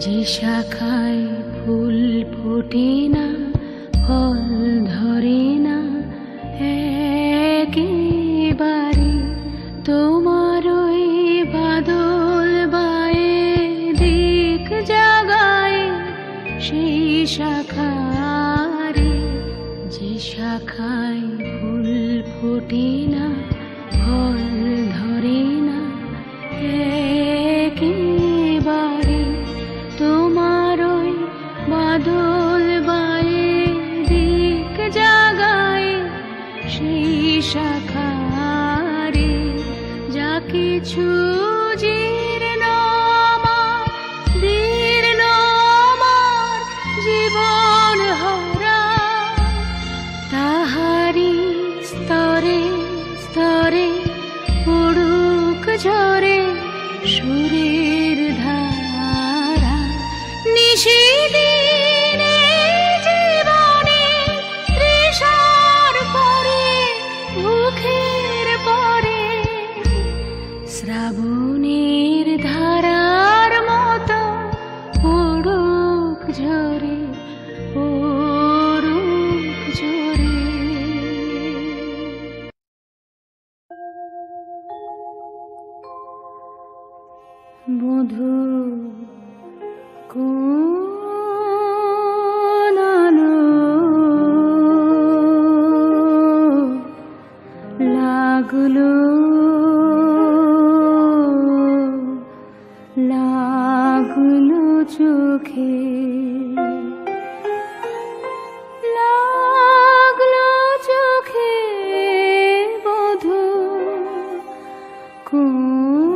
যে শাখায় ফুল ফোটে না, ফল ধরে না, একেবারে তোমার ওই বাদল বায়ে দিক জাগায় সেই শাখারে। যে শাখায় ফুল ফোটে না, ফল ধরে না, একেবারে তোমার ওই বাদল বায়ে দিক জাগায় সেই শাখারে। যা কিছু জীর্ণ আমার, দীর্ণ আমার জীবন হারা, তাহারি স্তরে স্তরে পড়ুক ঝরে সুরের ধারা। নিশিদিনে জীবনে তৃষার পরে, ভুখের পরে, শ্রাবণের ধারার মতো পড়ুক ঝরে, পড়ুক ঝরে। বধূ কোন আলো লাগলো, লাগলো চোখে, লাগলো চোখে। বধূ কোন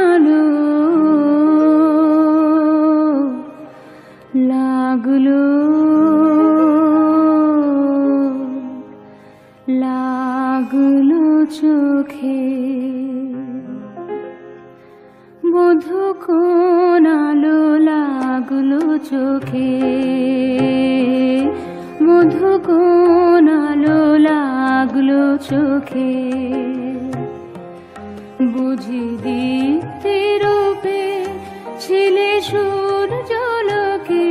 আলো লাগলো, লাগলো চোখে। বধূ কোন আলো লাগলো চোখে, বধূ কোন আলো লাগলো চোখে। বুঝি দীপ্তি রূপে ছিলে সূর্যলোকে,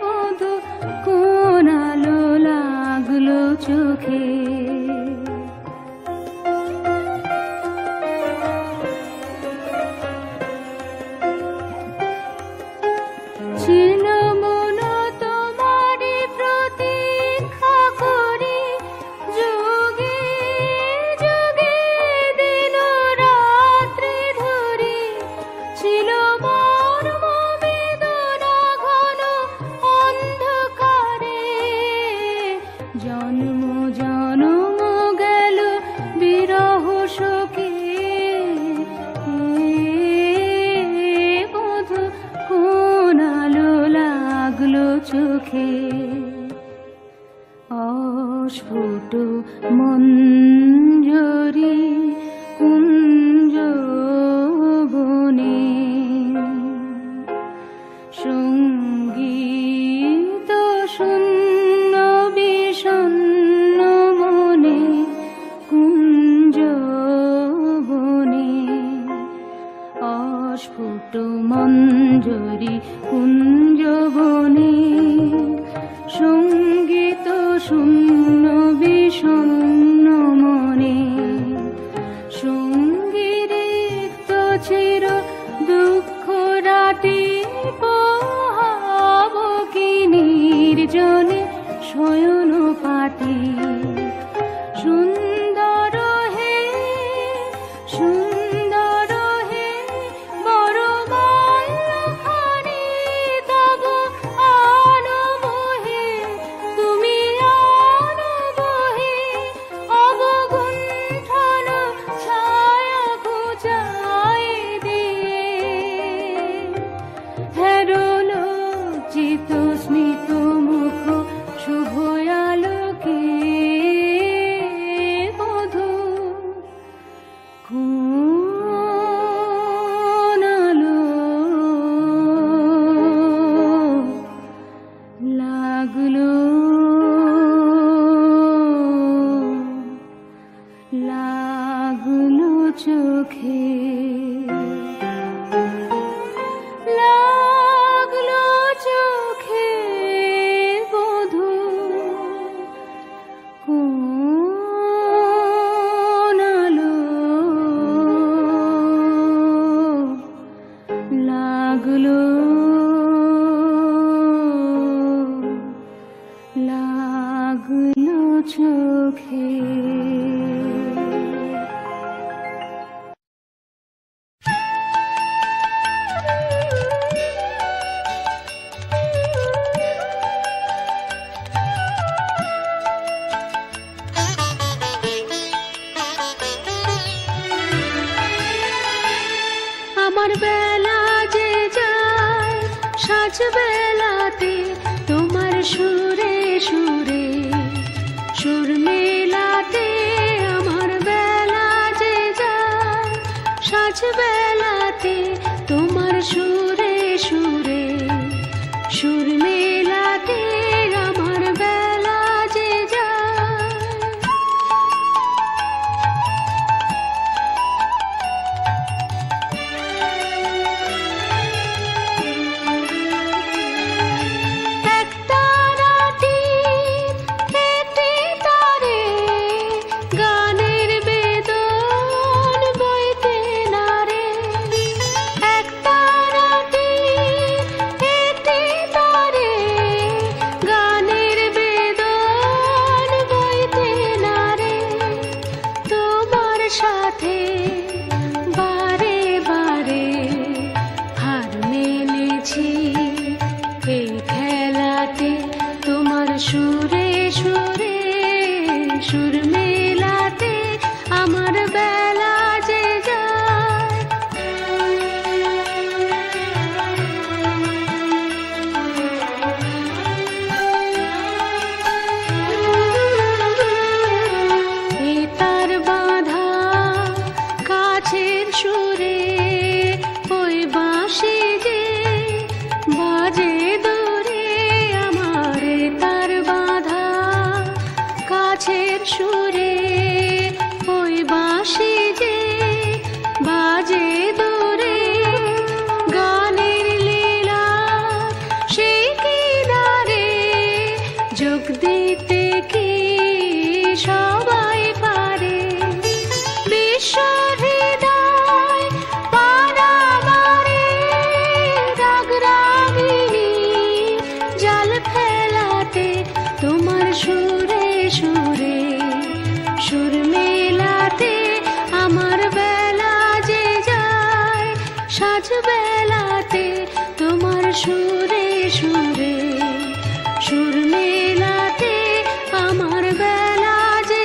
বধূ কোন আলো লাগলো চোখে। ছিল মন তোমারি প্রতীক্ষা করি, যোগে যোগে দিন রাত্রি ধরি। ছিল মর্ম বেদনা ঘন অন্ধকারে, জন্ম জন্ম গেল বিরহ শোকে। বধূ কোন আলো লাগলো চোখে। অস্ফুট মঞ্জরি কুঞ্জ বনে, সঙ্গীত শূন্য বিষণ্ণ মনে কুঞ্জ বনে। অস্ফুট মঞ্জরি কুঞ্জ বনে, সঙ্গীত শূন্য বিষণ্ণ মনে। সঙ্গীরিক্ত চির দুঃখ রাটি পোহাব কি নির্জনে শয়ন পাটি। সুন্দর হে, সুন্দর হে, বড় বাল্যখানি তব আনবহে, তুমি আনবহে অবগুণ্ঠন ছায়া ঘুচাই দিয়ে। হেরল চিত স্মিত মুখ শুভ আলোকে, চোখে। আমার বেলা যে যায় সাজ বেলাতে তোমার সুরে সুরে সুর মেলাতে। আমার বেলা যে যায় সাজ বেলাতে তোমার সুরে সুরে সুর মেলাতে। আমার বেলা যে যায় সাথে বারে বারে হার মেনেছি এই খেলাতে। তোমার সুরে সুরে সুর মেলাতে আমার বেলা যে যায়। এই তার বাঁধা কাছের সুরে ওই বাঁশি যে বাজে দূরে। আমার তার বাঁধা কাছের সুরে ওই বাঁশি যে বাজে দূরে। গানের লীলা সেই কিনারে যোগ দিতে কি সবাই পারে। বিশ্ব হৃদয় পারাবারে রাগ রাগিনী জাল ফেলাতে তোমার সুরে সুরে সুর মেলাতে। আমার বেলা যে যায় সাজ বেলাতে তোমার সুরে সুরে সুর মেলাতে। আমার বেলা যে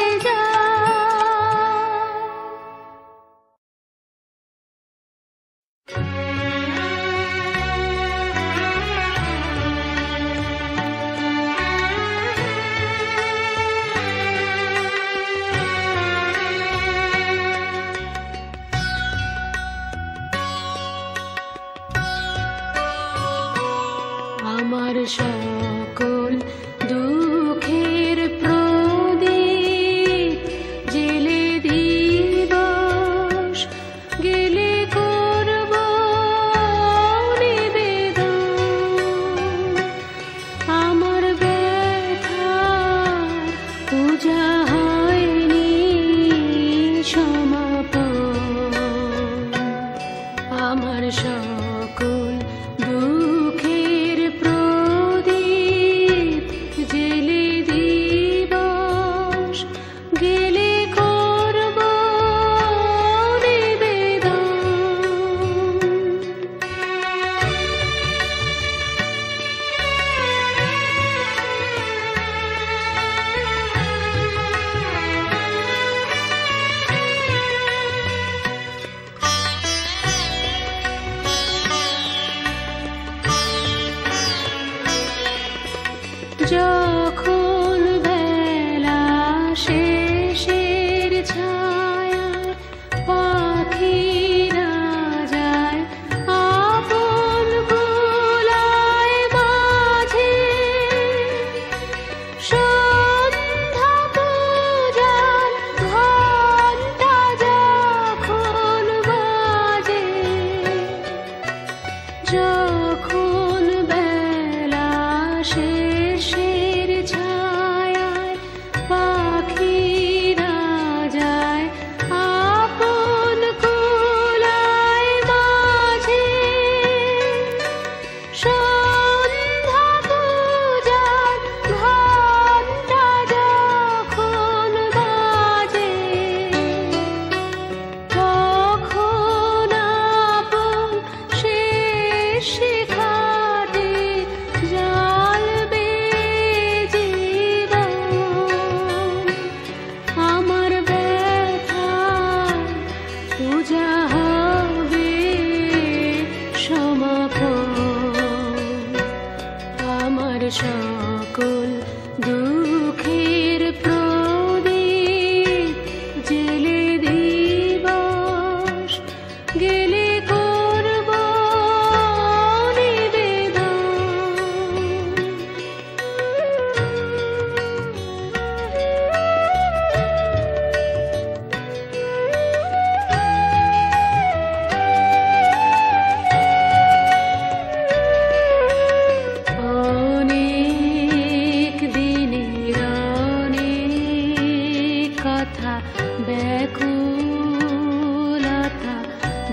ব্যাকুলতা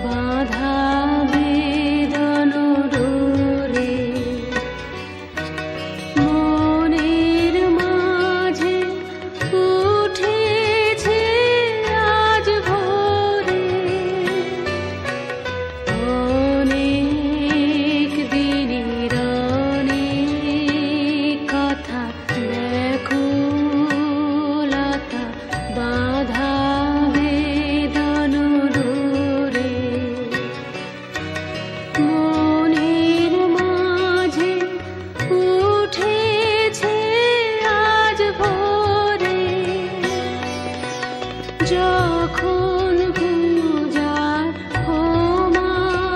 বাধা বেদন ডোরে মনের মাঝে উঠেছে আজ ভোরে অনেক দিনের অনেক কথা ব্যাকুলতা বাধা বেদন ডোরে মনের মাঝে উঠেছে আজ ভোরে যখন পূজার হোমানলে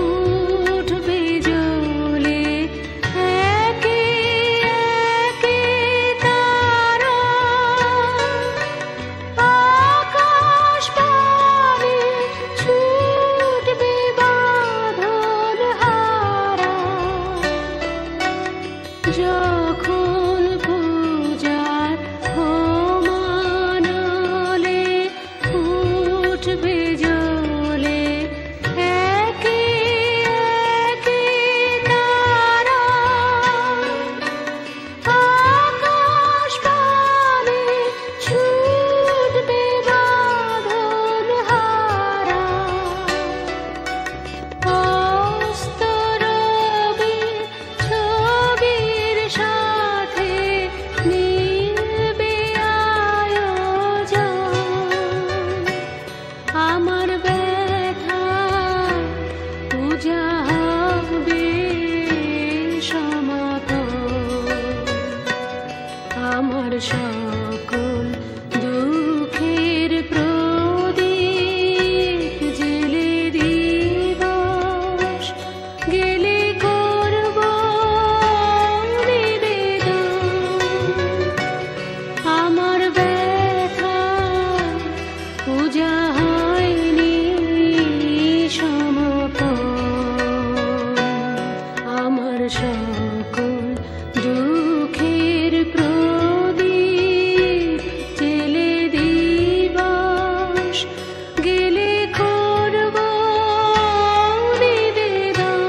উঠবে জ্বলে একে একে তারা আকাশ পানে ছুটবে বাঁধন হারা যখন পূজার হোমানলে উঠবে জ্বলে একে একে তারা আকাশ পানে ছুটবে বাঁধন হারা অস্ত রবির ছবির সাথে মিলবে আয়োজন আমার ব্যথা পূজা হবে সমাপন আমার সকল দুঃখের প্রদীপ জেলে দিবস গেলে করব নিবেদন আমার ব্যথা পূজা হয়নি সমপন আমার সকল দুঃখের প্রদীপ জেলে দিবস গেলে করব নিবেদন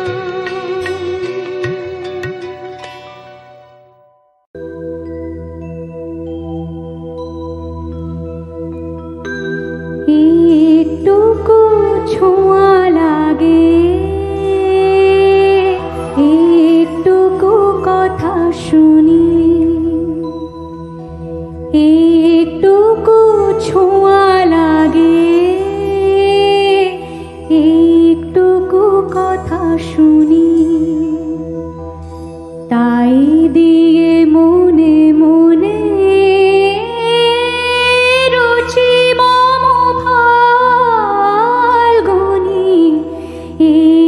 একটুকু ছোঁয়া লাগে একটুকু কথা শুনি একটুকু ছোঁয়া লাগে একটুকু কথা শুনি তাই দিয়ে মনে মনে রুচি মম ফাল্গুনি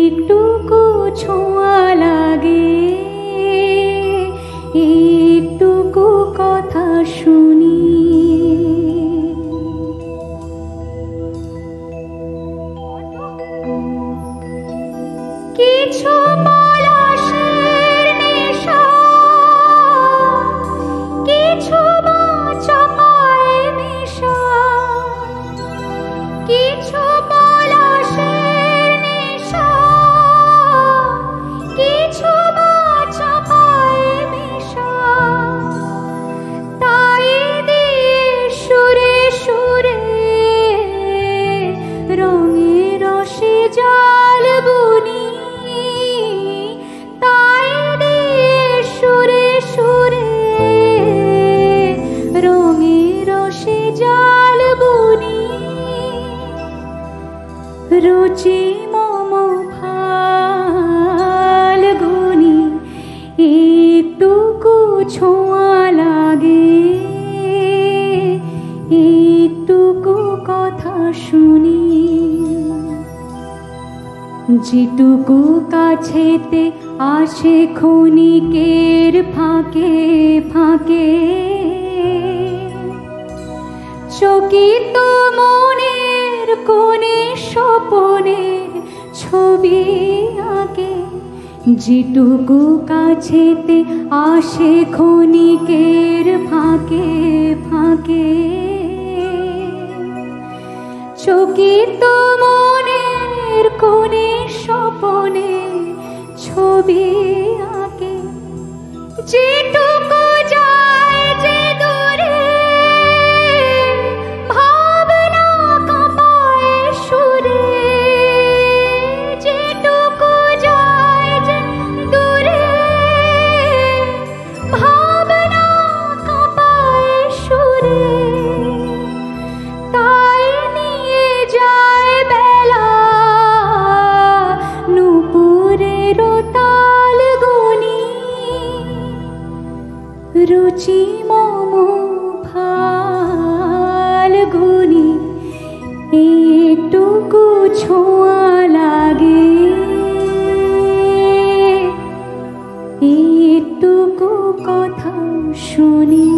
একটুকু ছোঁয়া লাগে একটুকু কথা শুনি কিছু পলাশের নেশা কিছু চপায় মেশা কিছু পলাশের নেশা কিছু চপায় মেশা তাই দিয়ে সুরে সুরে রঙে রসে জাল বুনি তাই দিয়ে সুরে সুরে রঙে রসে জাল বুনি রুচি মম ফাল্গুনি একটুকু ছোঁয়া লাগে একটুকু কথা শুনি যেটুকু কাছেতে আসে ক্ষণিকের ফাঁকে ফাঁকে চকিত মনের কোণে স্বপনের ছবি আঁকে যেটুকু কাছেতে আসে ক্ষণিকের ফাঁকে ফাঁকে চকিত মনের কোণে স্বপনে ছবি আঁকে, যেটুকু যায় যে দূরে ভাবনা কাঁপায় সুরে, যেটুকু যায় যে দূরে ভাবনা কাঁপায় সুরে, তাই নিয়ে যায় বেলা নূপুরের তাল গনি, রুচি মম ফাল্গুনি, একটুকু ছোঁয়া লাগে, একটুকু কথা শুনি।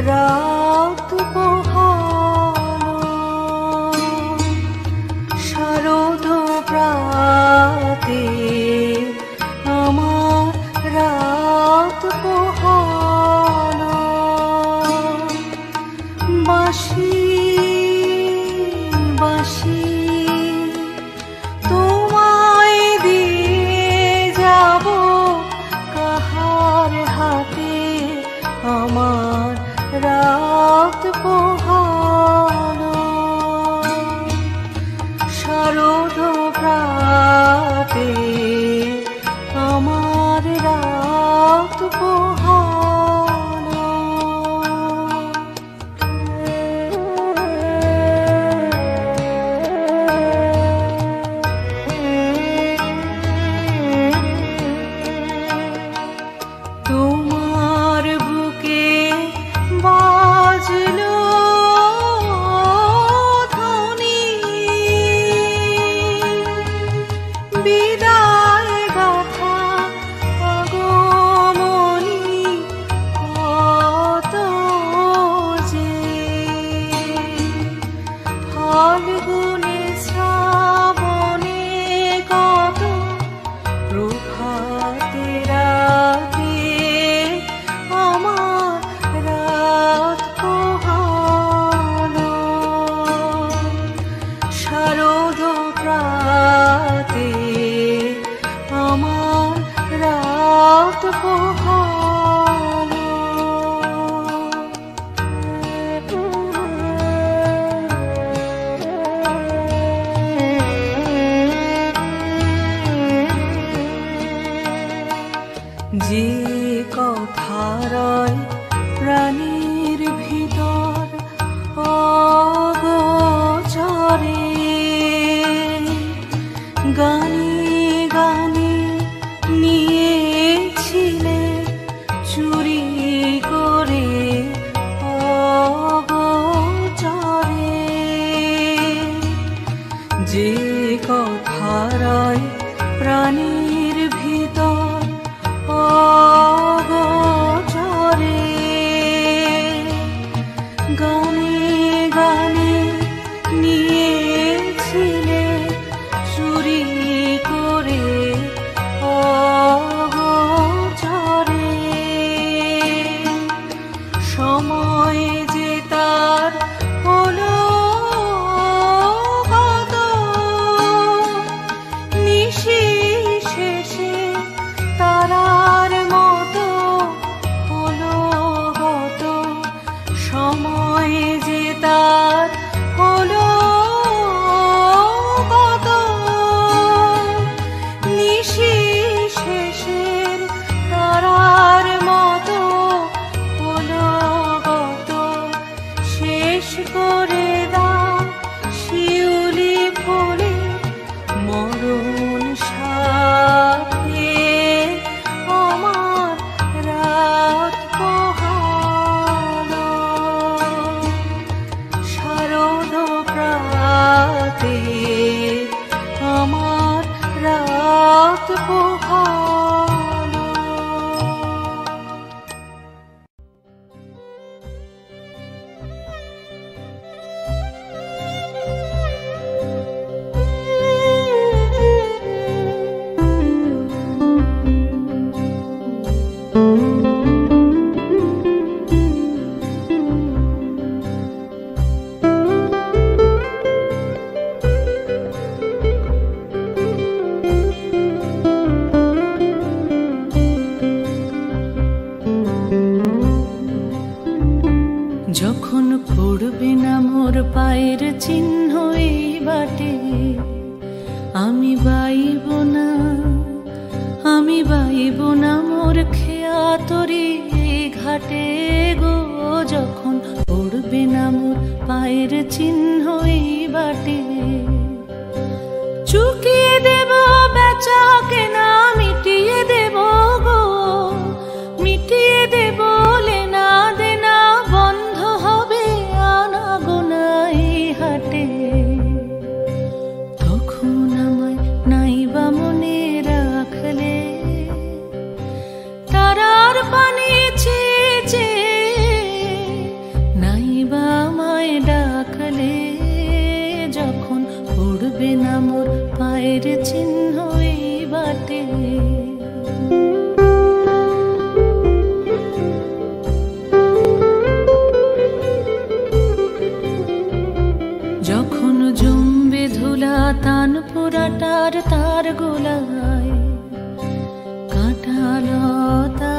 রাত পোহালো শারদ প্রাতে, আমার রাত পোহালো বাঁশি বাঁশি তোমায় দিয়ে যাব কাহার হাতে, আমার রাত পোহালো শারদ প্রাতে, আমার রাত পোহালো। তোমার বুকে বাজলো ধ্বনি, বিদায় গাথা আগমনী কত যে, ফাল্গুনে শ্রাবণে কত প্রভাতে রাতে, আমার রাত পোহালো শারদ প্রাতে, আমার রাত পোহালো। যে কথা রয় প্রাণীর ভিতর অগোচরে, গানে গানে নিয়েছিলে চুরি করে অগোচরে, যে কথা রয় প্রাণীর ভিতর অগোচরে, গানে গানে নিয়েছিলে চুরি করে অগোচরে, সময় যে তার হলো কত, নিশি শেষে তারার মতো হলো গত, সময় যে তার হলো গত, নিশি শেষের তারার মতো হলো গত, শেষ করে দাও শিউলি ফুলে মরণ সাথে, আমার রাত পোহালো শারদ প্রাতে, আমার রাত পোহালো। যখন পড়বে না মোর পায়ের চিহ্ন এই বাটে, আমি বাইব না, আমি বাইব না মোর খেয়া তরি ঘাটে গো। যখন পড়বে না মোর পায়ের চিহ্ন এই বাটে, চুকিয়ে দেব বেচা কেনা, মিটিয়ে দেব গো, মিটিয়ে দেব লেনা দেনা, বন্ধ হবে আনা গোনা এই হাটে। তখন আমায় নাইবা মনে রাখলে, তারার পানি চেয়ে চেয়ে নাইবা আমায় ডাকলে। যখন পড়বে না মোর পায়ের চিহ্ন এই বাটে, যখন জমবে ধুলা তান পুরাটার তার গোলায়, কাঁটালতা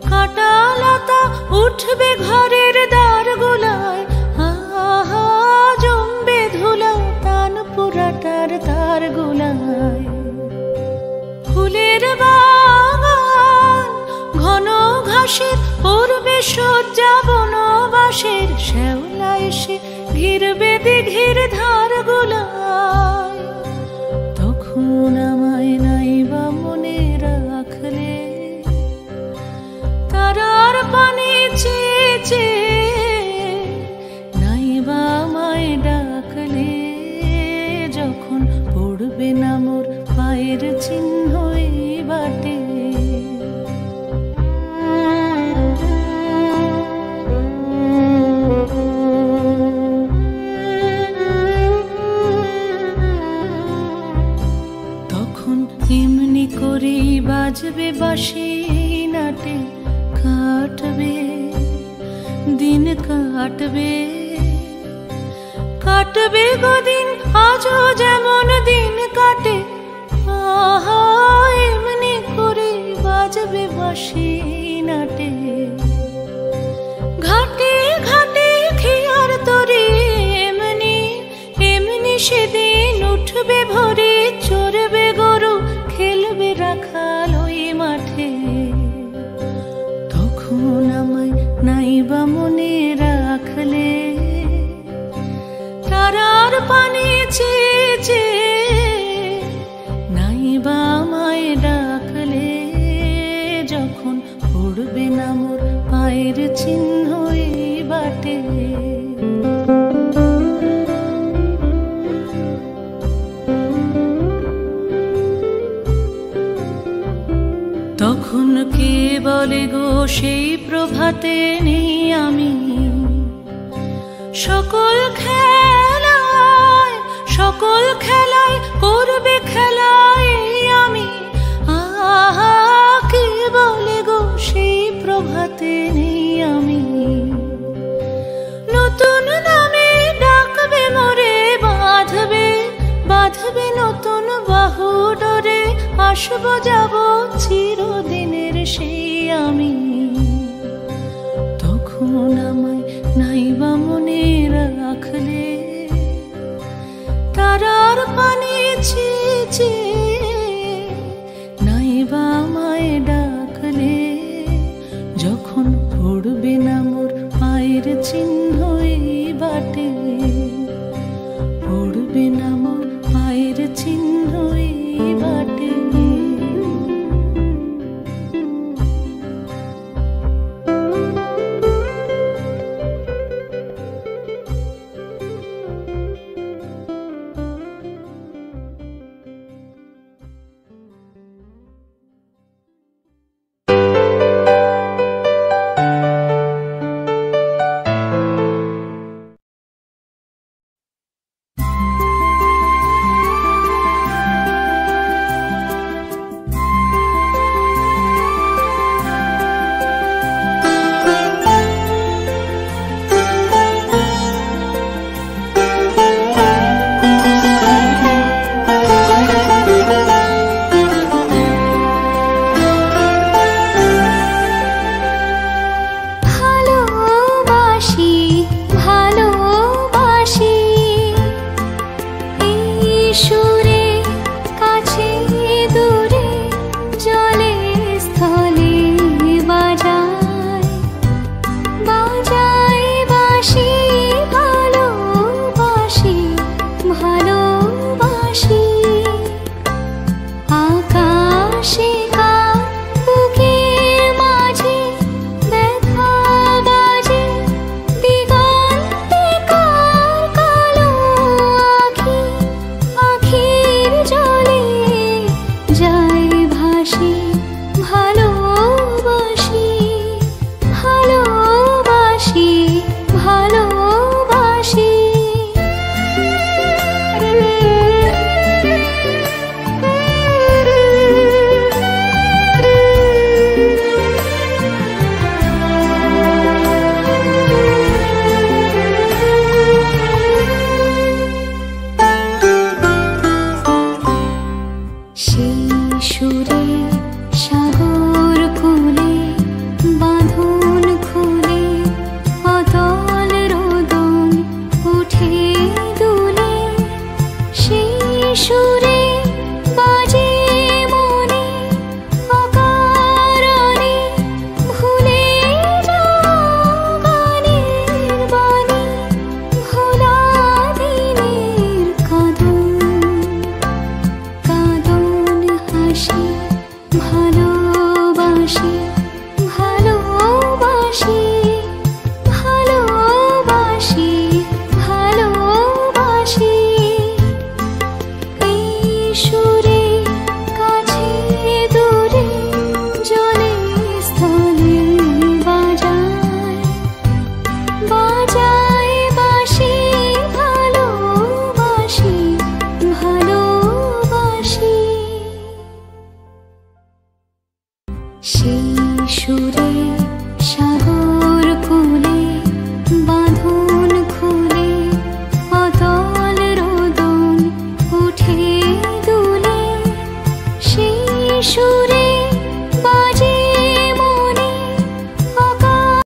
কাঁটালতা উঠবে ঘরের দ্বার গোলায়। আহা জমবে ধুলা তান পুরাটার তার গোলায়। ফুলের বাগান ঘন ঘাসের পূর্বে সজ্জা বনবাসের, শ্যাওলা এসে ঘিরবে দিঘির ধার গোলায়। তখন আমায় নাইবা মনে রাখলে, তারার পানি চেয়ে চেয়ে নাইবা আমায় ডাকলে। যখন পড়বে না মোর পায়ের চিহ্ন এই বাটে, তখন এমনি করেই বাজবে বাঁশি নাটে, কাটবে দিন কাটবে, কাটবে গদিন আজও যেমন দিন কাটে। আহা এমনি করে বাজবে বাঁশি নাটে, ঘাটে ঘাটে খেয়ার তরে এমনি এমনি সেদিন উঠবে ভরে, চড়বে গরু খেলবে রাখাল ওই মাঠে। তখন আমায় নাইবা মনে রাখলে, তারার পানি চেয়ে চেয়ে নাইবা আমায় ডাকলে। যখন পড়বে না মোর পায়ের চিহ্ন এই বাটে, তখন কে বলে গো সেই প্রভাতে নেই আমি। সকল খেলায় সকল খেলায় করবে খেলায় আমি। আহা কে বলে গো সেই প্রভাতে নেই আমি। নতুন নামে ডাকবে মোরে, বাঁধবে বাঁধবে নতুন বাহু ডোরে, আসবো যাব চিরদিনের সেই আমি। তখন আমায় নাইবা মনে রাখলে, তারার পানি চেয়ে চেয়ে নাইবা আমায় ডাকলে। যখন পড়বে না মোর পায়ের চিহ্ন